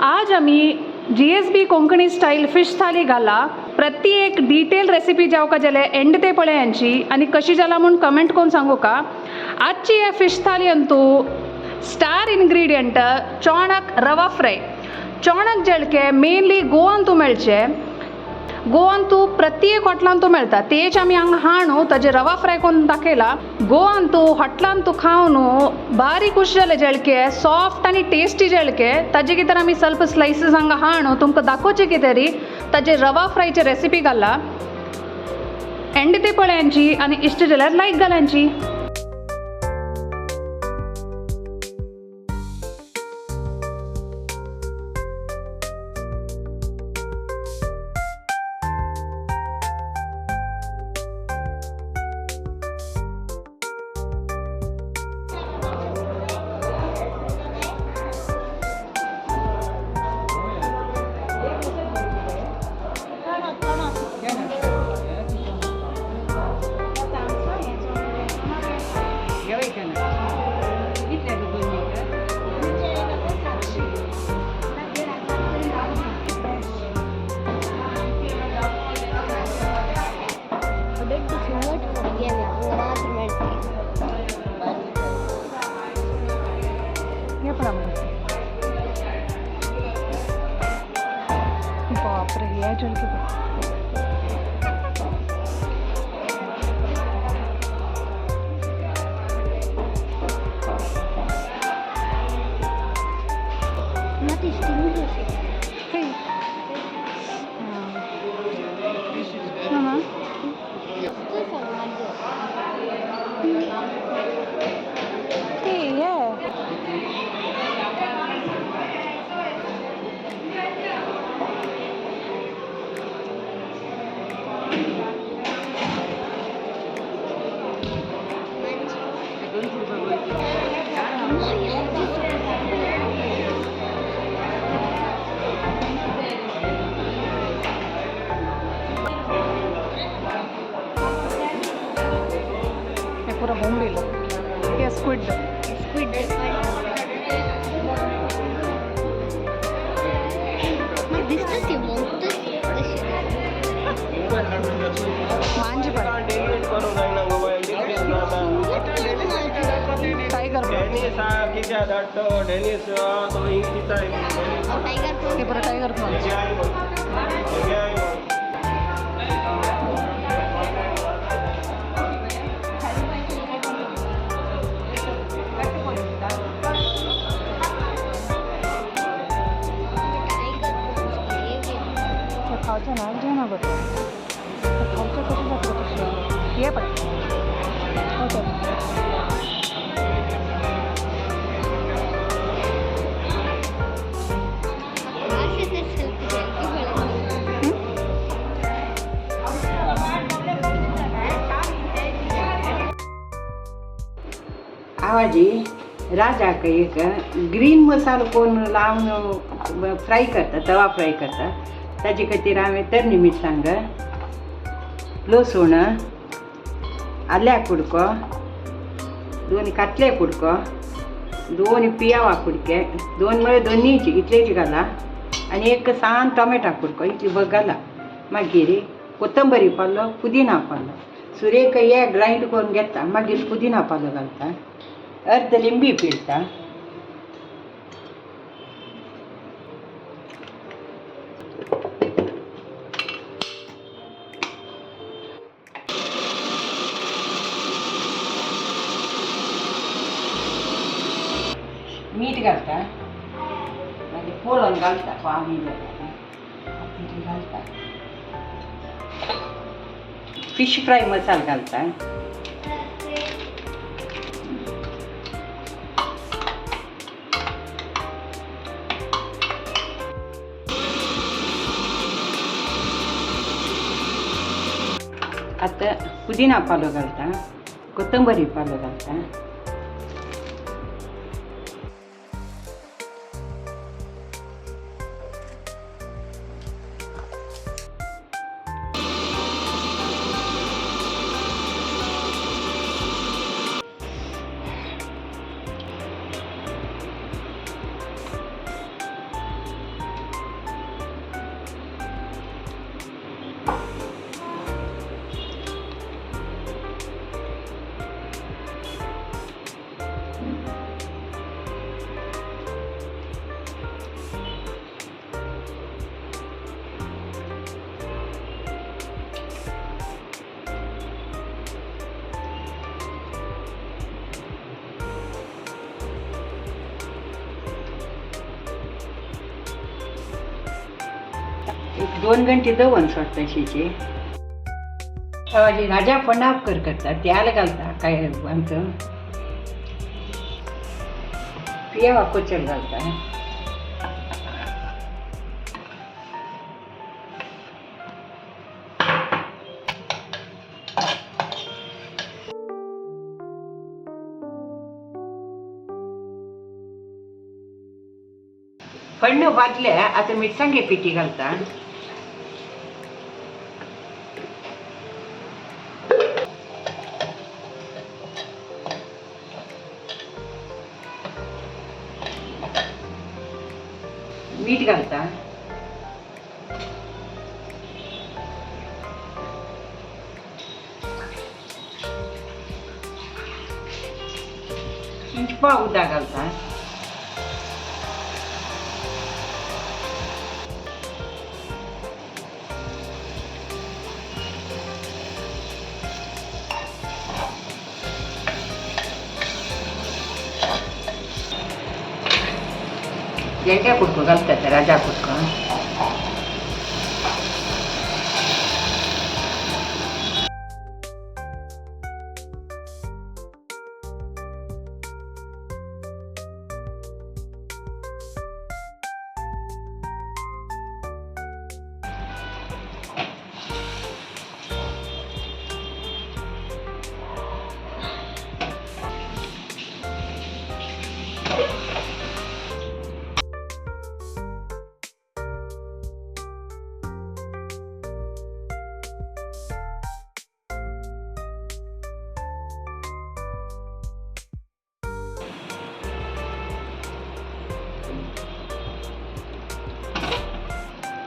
आज आम्ही GSB Konkani style fish थाली घाला प्रति एक डिटेल रेसिपी जावका जाल्यार एंड ते पळय यांची आणि कशी जाला म्हणून कमेंट करून सांगू का. आजची ह्या फिश थाली अंतू स्टार इन्ग्रीडियंट चोणक रवा फ्राय. चोणक जळके मेनली गोवांतू मेळचे. गोवांतू प्रत्येक हॉटलांतू मेळटा तेच आमी हांगा हाणू ताजे रवा फ्राय करून दाखयला. गोवांतू हॉटलांतू खावन बारीक उश जाले जळके सॉफ्ट आनी टेस्टी जळके ताजे कितें आमी ಸ್ವಲ್ಪ स्लायसीस हांगा हाणू तुमकां दाखोवचे कितें तरी ताजे रवा फ्रायची रेसिपी घाला एंड ते पळयांची आनी इश्ट जाल्यार लायक घालांची. बापरे या जळके पूरा बोंबील हे स्क्विड मांजी टाइगर हे पूरा टाइगर खावचं ना जे ना बघ खावचं कसं जातं तसं ये पण होतं आवाजी राजाक एक ग्रीन मसालो कोण लावन फ्राय करता तवा फ्राय करता ताजे खातीर हांवें तरणी मिरसांग लसूण आल्या कुडको 2 कातले कुडको 2 पियावा कुडके 2 म्हळ्यार दोनीची इतलेची घाला आनी एक सान टोमेटा कुडको इतली बग घाला. मागीर कोथंबरी पालो पुदिना पालो सुरेख हे ग्रायंड करून घेता. मागीर पुदिना पालो घालता. अर्ध लिंबी पिळता. मीठ घालता. मागीर पोळोन घालता पाणी घालता. फिश फ्राय मसालो घालता. आता पुदिना पालो घालता. कोथंबरी पालो घालता. 2 घंटे दवन सोडटा शिचे राजा फणावकर करता त्याला घालता काय आमचं पियावा कोचर घालता फण्ण भाजल्या आता मिरसांगे पिठी घालता मीठ घालता इंचपा उदा घालता जेट्या कुडको घालतात राजा कुडको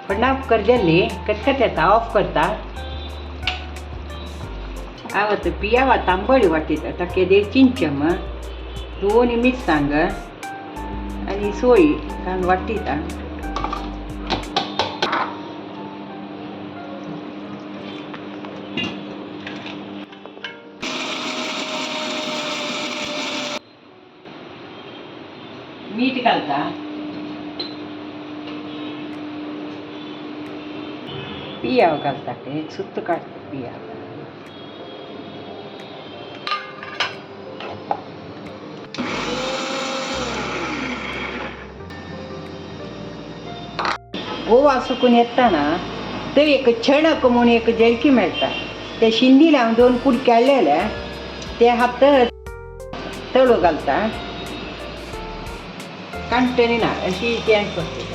फणाप करजल्ली कटकट येता ऑफ करता आवत पियावा तांबळी वाटीत आता केदे चिंचम 2 मिरसांग आणि सोयी घालून वाटीता मीठ घालता पियाव घालता एक सुत्त काढता पियाव गोवा सुकून येता ना थंय एक छणक म्हणून एक जळकी मेळटा ते शिंदी लावन 2 कूड केळलेले ते हात तळो घालता कांटणी ना अशी चेंज करता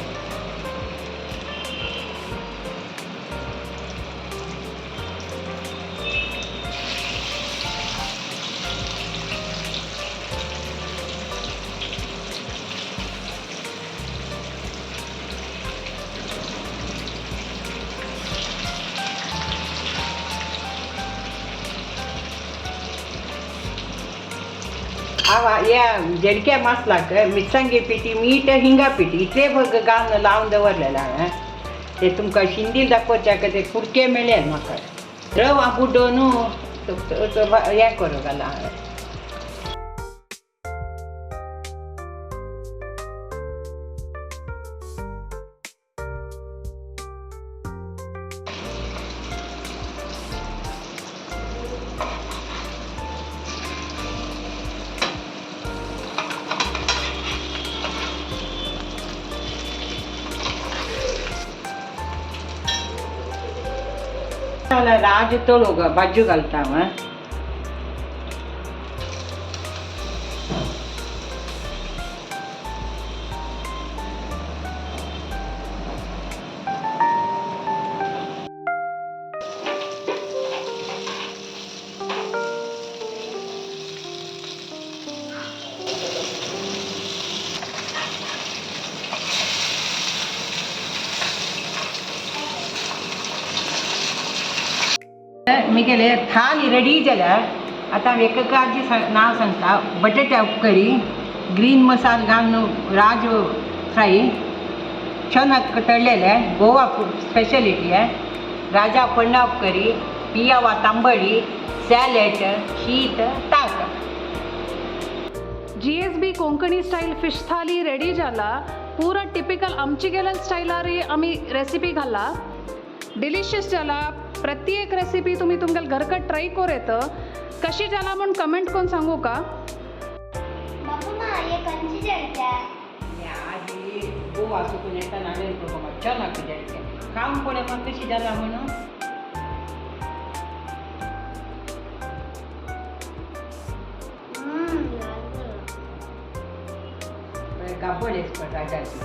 आवा या जडक्या मसालाक मिरसांगे पिठी मीठ हिंगा पिठी इतले बघ घालून लावन दवरलेला ते तुमकां शिंदील दाखोवच्याक ते कुडके मेळ्ळे म्हाका रवा बुड्डोन हें करूं घाला राज तळो बाजू घालता मिगेले थाली रेडी जाल्यार आतां हांव एका काजी नांव सांगता बटाटा करी ग्रीन मसाला घालून राज फ्राय चनक तळलेले गोवा फूड स्पेशलिटी आहे राजा पण्णाव करी पियावा तांबडी सॅलेड शीत ताक GSB कोंकणी स्टाईल फिश थाली रेडी जाला पूरा टिपिकल आमची गेल्या स्टायलार आमी रेसिपी घाला डिलिशियस जाला. प्रत्येक रेसिपी तुम्ही तुमकां घरकट ट्राय कोर येतं. कशी जाला म्हणून कमेंट करून सांगू का. आजी गोव आसून येता नावेल पळोवपा मज्जा लागता जायते काम पळय म्हाका कशी जाला म्हणून गाबड एक्सपर्ट राजाची